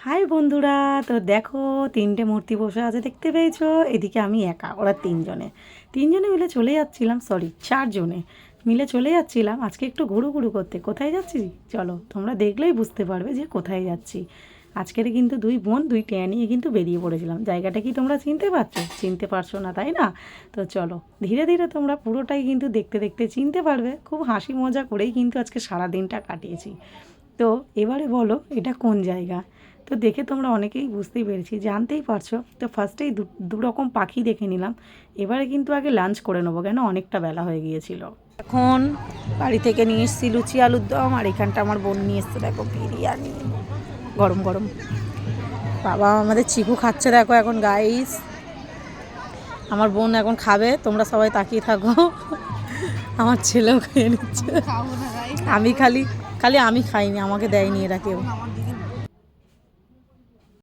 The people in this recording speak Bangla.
হাই বন্ধুরা, তো দেখো তিনটে মূর্তি বসে আছে দেখতে পেয়েছো। এদিকে আমি একা, ওরা তিনজনে তিনজনে মিলে চলে যাচ্ছিলাম, সরি চারজনে মিলে চলে যাচ্ছিলাম আজকে একটু ঘুরু ঘুরু করতে। কোথায় যাচ্ছি চলো তোমরা দেখলেই বুঝতে পারবে যে কোথায় যাচ্ছি। আজকের কিন্তু দুই বোন দুই টেয়া নিয়ে কিন্তু বেরিয়ে পড়েছিলাম। জায়গাটা কি তোমরা চিনতে পারছো? চিনতে পারছো না তাই না? তো চলো ধীরে ধীরে তোমরা পুরোটাই কিন্তু দেখতে দেখতে চিনতে পারবে। খুব হাসি মজা করেই কিন্তু আজকে সারা দিনটা কাটিয়েছি। তো এবারে বলো এটা কোন জায়গা? তো দেখে তোমরা অনেকেই বুঝতেই পেরেছি, জানতেই পারছো। তো ফার্স্টেই দু রকম পাখি দেখে নিলাম। এবারে কিন্তু আগে লাঞ্চ করে নেবো, কেন অনেকটা বেলা হয়ে গিয়েছিল। এখন বাড়ি থেকে নিয়ে এসেছি লুচি আলুর দম, আর এখানটা আমার বোন নিয়ে এসছে দেখো বিরিয়ানি গরম গরম। বাবা আমাদের চিকু খাচ্ছে দেখো এখন গাইস। আমার বোন এখন খাবে, তোমরা সবাই তাকিয়ে থাকো। আমার ছেলেও খেয়ে নিচ্ছে। আমি খালি খালি আমি খাইনি, আমাকে দেয়নি এরা কেউ।